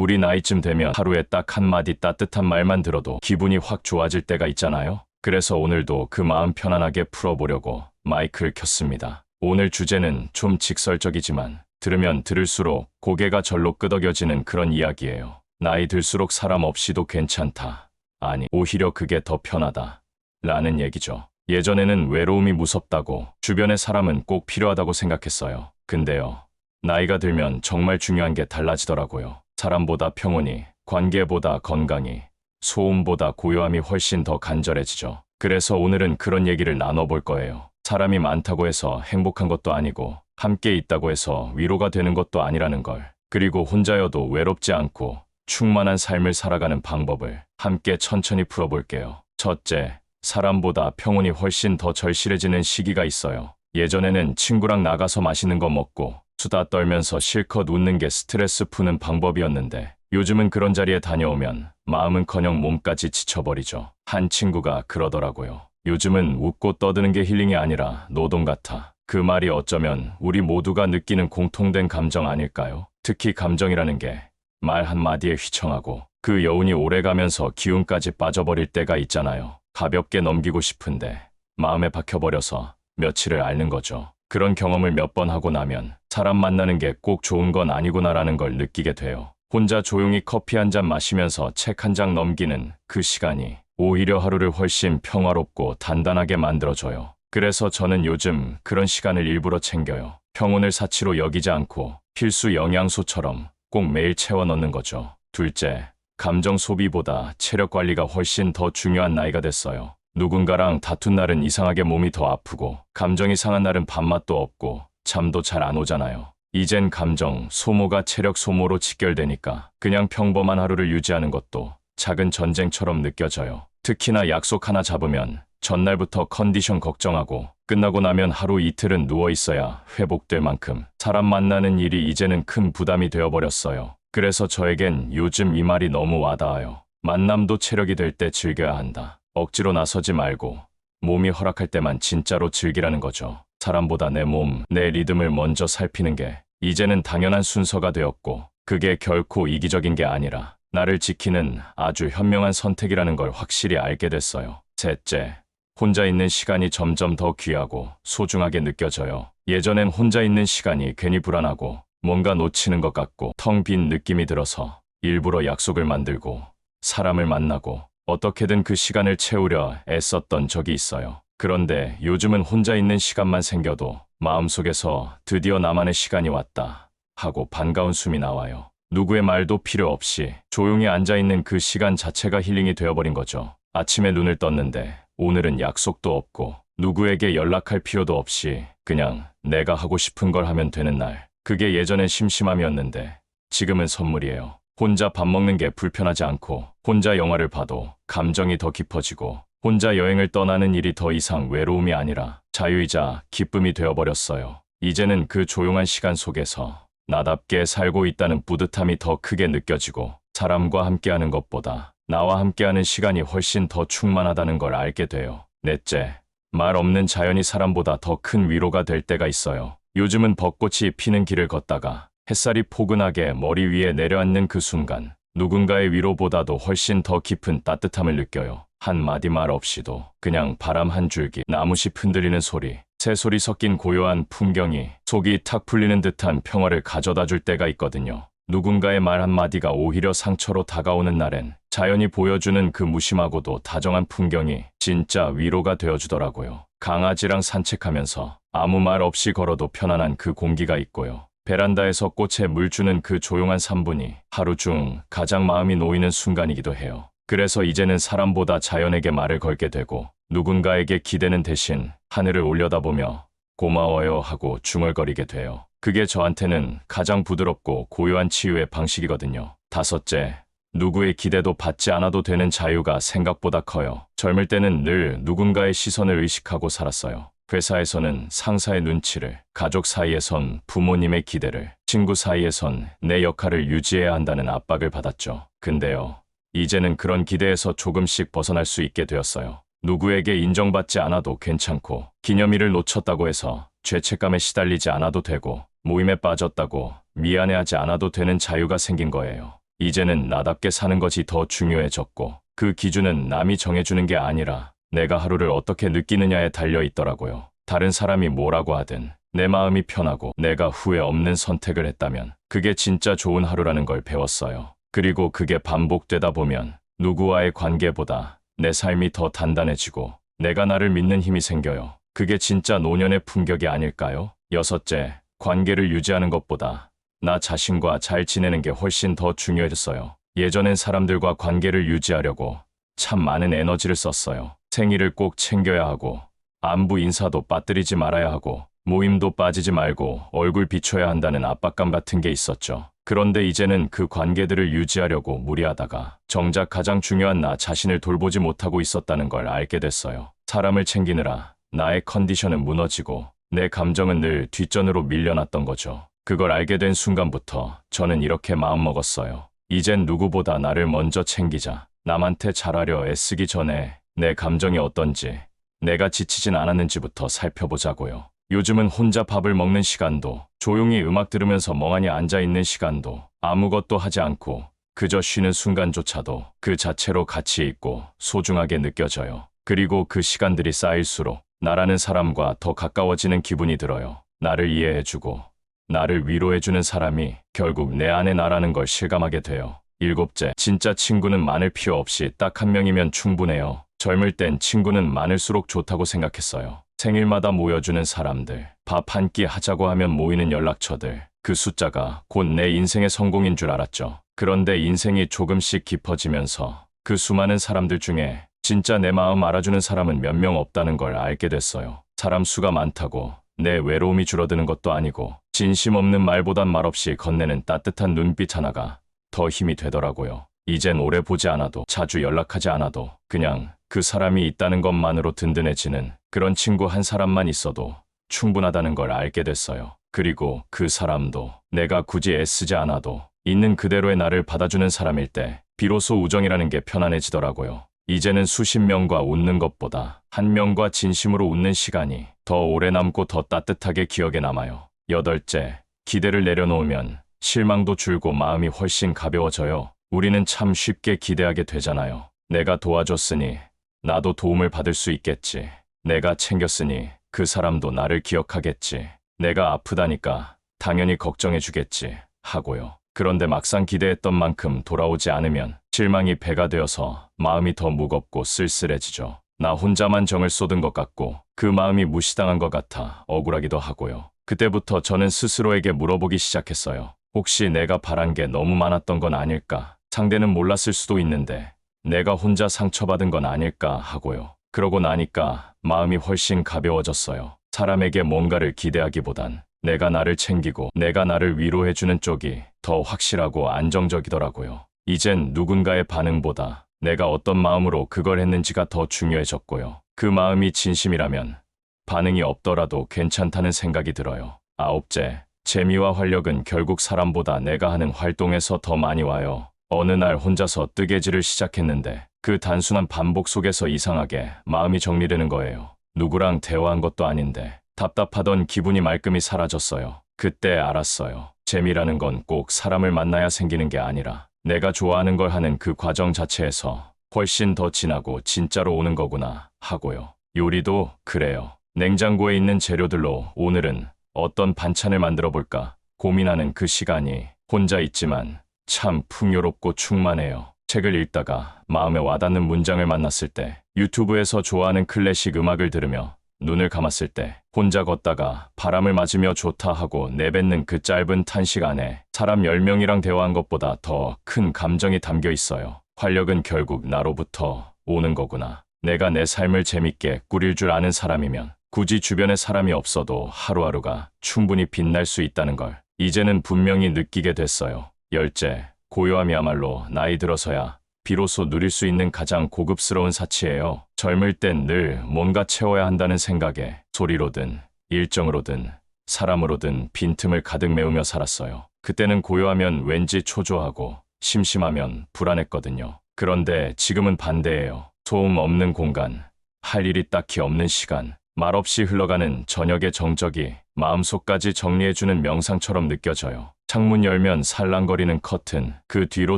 우리 나이쯤 되면 하루에 딱 한마디 따뜻한 말만 들어도 기분이 확 좋아질 때가 있잖아요. 그래서 오늘도 그 마음 편안하게 풀어보려고 마이크를 켰습니다. 오늘 주제는 좀 직설적이지만 들으면 들을수록 고개가 절로 끄덕여지는 그런 이야기예요. 나이 들수록 사람 없이도 괜찮다. 아니, 오히려 그게 더 편하다. 라는 얘기죠. 예전에는 외로움이 무섭다고, 주변에 사람은 꼭 필요하다고 생각했어요. 근데요, 나이가 들면 정말 중요한 게 달라지더라고요. 사람보다 평온이, 관계보다 건강이, 소음보다 고요함이 훨씬 더 간절해지죠. 그래서 오늘은 그런 얘기를 나눠볼 거예요. 사람이 많다고 해서 행복한 것도 아니고, 함께 있다고 해서 위로가 되는 것도 아니라는 걸. 그리고 혼자여도 외롭지 않고 충만한 삶을 살아가는 방법을 함께 천천히 풀어볼게요. 첫째, 사람보다 평온이 훨씬 더 절실해지는 시기가 있어요. 예전에는 친구랑 나가서 맛있는 거 먹고 수다 떨면서 실컷 웃는 게 스트레스 푸는 방법이었는데, 요즘은 그런 자리에 다녀오면 마음은커녕 몸까지 지쳐버리죠. 한 친구가 그러더라고요. 요즘은 웃고 떠드는 게 힐링이 아니라 노동 같아. 그 말이 어쩌면 우리 모두가 느끼는 공통된 감정 아닐까요? 특히 감정이라는 게 말 한마디에 휘청하고 그 여운이 오래가면서 기운까지 빠져버릴 때가 있잖아요. 가볍게 넘기고 싶은데 마음에 박혀버려서 며칠을 앓는 거죠. 그런 경험을 몇 번 하고 나면 사람 만나는 게 꼭 좋은 건 아니구나라는 걸 느끼게 돼요. 혼자 조용히 커피 한 잔 마시면서 책 한 장 넘기는 그 시간이 오히려 하루를 훨씬 평화롭고 단단하게 만들어줘요. 그래서 저는 요즘 그런 시간을 일부러 챙겨요. 평온을 사치로 여기지 않고 필수 영양소처럼 꼭 매일 채워 넣는 거죠. 둘째, 감정 소비보다 체력 관리가 훨씬 더 중요한 나이가 됐어요. 누군가랑 다툰 날은 이상하게 몸이 더 아프고, 감정이 상한 날은 밥맛도 없고 잠도 잘 안 오잖아요. 이젠 감정 소모가 체력 소모로 직결되니까 그냥 평범한 하루를 유지하는 것도 작은 전쟁처럼 느껴져요. 특히나 약속 하나 잡으면 전날부터 컨디션 걱정하고 끝나고 나면 하루 이틀은 누워 있어야 회복될 만큼 사람 만나는 일이 이제는 큰 부담이 되어버렸어요. 그래서 저에겐 요즘 이 말이 너무 와닿아요. 만남도 체력이 될 때 즐겨야 한다. 억지로 나서지 말고 몸이 허락할 때만 진짜로 즐기라는 거죠. 사람보다 내 몸, 내 리듬을 먼저 살피는 게 이제는 당연한 순서가 되었고, 그게 결코 이기적인 게 아니라 나를 지키는 아주 현명한 선택이라는 걸 확실히 알게 됐어요. 셋째, 혼자 있는 시간이 점점 더 귀하고 소중하게 느껴져요. 예전엔 혼자 있는 시간이 괜히 불안하고 뭔가 놓치는 것 같고 텅 빈 느낌이 들어서 일부러 약속을 만들고 사람을 만나고 어떻게든 그 시간을 채우려 애썼던 적이 있어요. 그런데 요즘은 혼자 있는 시간만 생겨도 마음속에서 드디어 나만의 시간이 왔다 하고 반가운 숨이 나와요. 누구의 말도 필요 없이 조용히 앉아있는 그 시간 자체가 힐링이 되어버린 거죠. 아침에 눈을 떴는데 오늘은 약속도 없고 누구에게 연락할 필요도 없이 그냥 내가 하고 싶은 걸 하면 되는 날. 그게 예전엔 심심함이었는데 지금은 선물이에요. 혼자 밥 먹는 게 불편하지 않고, 혼자 영화를 봐도 감정이 더 깊어지고, 혼자 여행을 떠나는 일이 더 이상 외로움이 아니라 자유이자 기쁨이 되어버렸어요. 이제는 그 조용한 시간 속에서 나답게 살고 있다는 뿌듯함이 더 크게 느껴지고, 사람과 함께하는 것보다 나와 함께하는 시간이 훨씬 더 충만하다는 걸 알게 돼요. 넷째, 말 없는 자연이 사람보다 더 큰 위로가 될 때가 있어요. 요즘은 벚꽃이 피는 길을 걷다가 햇살이 포근하게 머리 위에 내려앉는 그 순간, 누군가의 위로보다도 훨씬 더 깊은 따뜻함을 느껴요. 한마디 말 없이도 그냥 바람 한 줄기, 나무잎 흔들리는 소리, 새소리 섞인 고요한 풍경이 속이 탁 풀리는 듯한 평화를 가져다 줄 때가 있거든요. 누군가의 말 한마디가 오히려 상처로 다가오는 날엔 자연이 보여주는 그 무심하고도 다정한 풍경이 진짜 위로가 되어주더라고요. 강아지랑 산책하면서 아무 말 없이 걸어도 편안한 그 공기가 있고요. 베란다에서 꽃에 물 주는 그 조용한 3분이 하루 중 가장 마음이 놓이는 순간이기도 해요. 그래서 이제는 사람보다 자연에게 말을 걸게 되고, 누군가에게 기대는 대신 하늘을 올려다보며 고마워요 하고 중얼거리게 돼요. 그게 저한테는 가장 부드럽고 고요한 치유의 방식이거든요. 다섯째, 누구의 기대도 받지 않아도 되는 자유가 생각보다 커요. 젊을 때는 늘 누군가의 시선을 의식하고 살았어요. 회사에서는 상사의 눈치를, 가족 사이에선 부모님의 기대를, 친구 사이에선 내 역할을 유지해야 한다는 압박을 받았죠. 근데요, 이제는 그런 기대에서 조금씩 벗어날 수 있게 되었어요. 누구에게 인정받지 않아도 괜찮고, 기념일을 놓쳤다고 해서 죄책감에 시달리지 않아도 되고, 모임에 빠졌다고 미안해하지 않아도 되는 자유가 생긴 거예요. 이제는 나답게 사는 것이 더 중요해졌고 그 기준은 남이 정해주는 게 아니라 내가 하루를 어떻게 느끼느냐에 달려 있더라고요. 다른 사람이 뭐라고 하든 내 마음이 편하고 내가 후회 없는 선택을 했다면 그게 진짜 좋은 하루라는 걸 배웠어요. 그리고 그게 반복되다 보면 누구와의 관계보다 내 삶이 더 단단해지고 내가 나를 믿는 힘이 생겨요. 그게 진짜 노년의 품격이 아닐까요? 여섯째, 관계를 유지하는 것보다 나 자신과 잘 지내는 게 훨씬 더 중요해졌어요. 예전엔 사람들과 관계를 유지하려고 참 많은 에너지를 썼어요. 생일을 꼭 챙겨야 하고 안부 인사도 빠뜨리지 말아야 하고 모임도 빠지지 말고 얼굴 비춰야 한다는 압박감 같은 게 있었죠. 그런데 이제는 그 관계들을 유지하려고 무리하다가 정작 가장 중요한 나 자신을 돌보지 못하고 있었다는 걸 알게 됐어요. 사람을 챙기느라 나의 컨디션은 무너지고 내 감정은 늘 뒷전으로 밀려났던 거죠. 그걸 알게 된 순간부터 저는 이렇게 마음먹었어요. 이젠 누구보다 나를 먼저 챙기자. 남한테 잘하려 애쓰기 전에 내 감정이 어떤지, 내가 지치진 않았는지부터 살펴보자고요. 요즘은 혼자 밥을 먹는 시간도, 조용히 음악 들으면서 멍하니 앉아있는 시간도, 아무것도 하지 않고 그저 쉬는 순간조차도 그 자체로 가치 있고 소중하게 느껴져요. 그리고 그 시간들이 쌓일수록 나라는 사람과 더 가까워지는 기분이 들어요. 나를 이해해주고 나를 위로해주는 사람이 결국 내 안에 나라는 걸 실감하게 돼요. 일곱째, 진짜 친구는 많을 필요 없이 딱 한 명이면 충분해요. 젊을 땐 친구는 많을수록 좋다고 생각했어요. 생일마다 모여주는 사람들, 밥 한 끼 하자고 하면 모이는 연락처들, 그 숫자가 곧 내 인생의 성공인 줄 알았죠. 그런데 인생이 조금씩 깊어지면서 그 수많은 사람들 중에 진짜 내 마음 알아주는 사람은 몇 명 없다는 걸 알게 됐어요. 사람 수가 많다고 내 외로움이 줄어드는 것도 아니고 진심 없는 말보단 말없이 건네는 따뜻한 눈빛 하나가 더 힘이 되더라고요. 이젠 오래 보지 않아도 자주 연락하지 않아도 그냥 그 사람이 있다는 것만으로 든든해지는 그런 친구 한 사람만 있어도 충분하다는 걸 알게 됐어요. 그리고 그 사람도 내가 굳이 애쓰지 않아도 있는 그대로의 나를 받아주는 사람일 때 비로소 우정이라는 게 편안해지더라고요. 이제는 수십 명과 웃는 것보다 한 명과 진심으로 웃는 시간이 더 오래 남고 더 따뜻하게 기억에 남아요. 여덟째, 기대를 내려놓으면 실망도 줄고 마음이 훨씬 가벼워져요. 우리는 참 쉽게 기대하게 되잖아요. 내가 도와줬으니 나도 도움을 받을 수 있겠지. 내가 챙겼으니 그 사람도 나를 기억하겠지. 내가 아프다니까 당연히 걱정해주겠지 하고요. 그런데 막상 기대했던 만큼 돌아오지 않으면 실망이 배가 되어서 마음이 더 무겁고 쓸쓸해지죠. 나 혼자만 정을 쏟은 것 같고 그 마음이 무시당한 것 같아 억울하기도 하고요. 그때부터 저는 스스로에게 물어보기 시작했어요. 혹시 내가 바란 게 너무 많았던 건 아닐까? 상대는 몰랐을 수도 있는데 내가 혼자 상처받은 건 아닐까 하고요. 그러고 나니까 마음이 훨씬 가벼워졌어요. 사람에게 뭔가를 기대하기보단 내가 나를 챙기고 내가 나를 위로해주는 쪽이 더 확실하고 안정적이더라고요. 이젠 누군가의 반응보다 내가 어떤 마음으로 그걸 했는지가 더 중요해졌고요. 그 마음이 진심이라면 반응이 없더라도 괜찮다는 생각이 들어요. 아홉째, 재미와 활력은 결국 사람보다 내가 하는 활동에서 더 많이 와요. 어느 날 혼자서 뜨개질을 시작했는데 그 단순한 반복 속에서 이상하게 마음이 정리되는 거예요. 누구랑 대화한 것도 아닌데 답답하던 기분이 말끔히 사라졌어요. 그때 알았어요. 재미라는 건 꼭 사람을 만나야 생기는 게 아니라 내가 좋아하는 걸 하는 그 과정 자체에서 훨씬 더 진하고 진짜로 오는 거구나 하고요. 요리도 그래요. 냉장고에 있는 재료들로 오늘은 어떤 반찬을 만들어 볼까 고민하는 그 시간이 혼자 있지만 참 풍요롭고 충만해요. 책을 읽다가 마음에 와닿는 문장을 만났을 때, 유튜브에서 좋아하는 클래식 음악을 들으며 눈을 감았을 때, 혼자 걷다가 바람을 맞으며 좋다 하고 내뱉는 그 짧은 탄식 안에 사람 10명이랑 대화한 것보다 더 큰 감정이 담겨 있어요. 활력은 결국 나로부터 오는 거구나. 내가 내 삶을 재밌게 꾸릴 줄 아는 사람이면 굳이 주변에 사람이 없어도 하루하루가 충분히 빛날 수 있다는 걸 이제는 분명히 느끼게 됐어요. 열째, 고요함이야말로 나이 들어서야 비로소 누릴 수 있는 가장 고급스러운 사치예요. 젊을 땐 늘 뭔가 채워야 한다는 생각에 소리로든 일정으로든 사람으로든 빈틈을 가득 메우며 살았어요. 그때는 고요하면 왠지 초조하고 심심하면 불안했거든요. 그런데 지금은 반대예요. 소음 없는 공간, 할 일이 딱히 없는 시간, 말없이 흘러가는 저녁의 정적이 마음속까지 정리해주는 명상처럼 느껴져요. 창문 열면 살랑거리는 커튼, 그 뒤로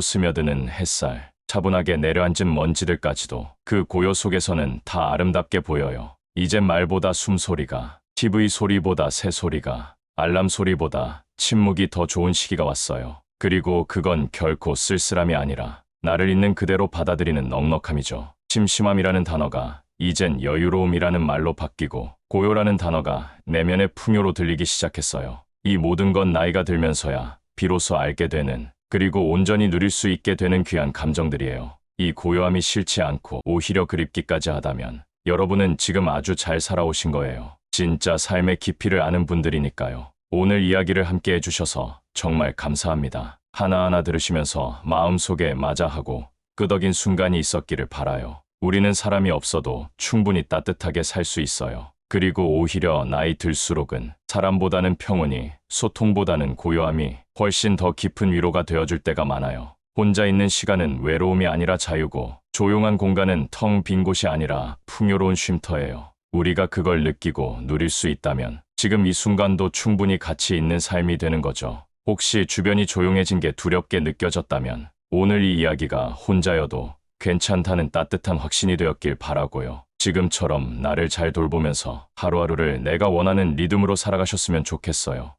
스며드는 햇살, 차분하게 내려앉은 먼지들까지도 그 고요 속에서는 다 아름답게 보여요. 이젠 말보다 숨소리가, TV 소리보다 새소리가, 알람 소리보다 침묵이 더 좋은 시기가 왔어요. 그리고 그건 결코 쓸쓸함이 아니라 나를 있는 그대로 받아들이는 넉넉함이죠. 심심함이라는 단어가 이젠 여유로움이라는 말로 바뀌고 고요라는 단어가 내면의 풍요로 들리기 시작했어요. 이 모든 건 나이가 들면서야 비로소 알게 되는, 그리고 온전히 누릴 수 있게 되는 귀한 감정들이에요. 이 고요함이 싫지 않고 오히려 그립기까지 하다면 여러분은 지금 아주 잘 살아오신 거예요. 진짜 삶의 깊이를 아는 분들이니까요. 오늘 이야기를 함께 해주셔서 정말 감사합니다. 하나하나 들으시면서 마음속에 맞아하고 끄덕인 순간이 있었기를 바라요. 우리는 사람이 없어도 충분히 따뜻하게 살 수 있어요. 그리고 오히려 나이 들수록은 사람보다는 평온이, 소통보다는 고요함이 훨씬 더 깊은 위로가 되어줄 때가 많아요. 혼자 있는 시간은 외로움이 아니라 자유고, 조용한 공간은 텅 빈 곳이 아니라 풍요로운 쉼터예요. 우리가 그걸 느끼고 누릴 수 있다면 지금 이 순간도 충분히 가치 있는 삶이 되는 거죠. 혹시 주변이 조용해진 게 두렵게 느껴졌다면 오늘 이 이야기가 혼자여도 괜찮다는 따뜻한 확신이 되었길 바라고요. 지금처럼 나를 잘 돌보면서 하루하루를 내가 원하는 리듬으로 살아가셨으면 좋겠어요.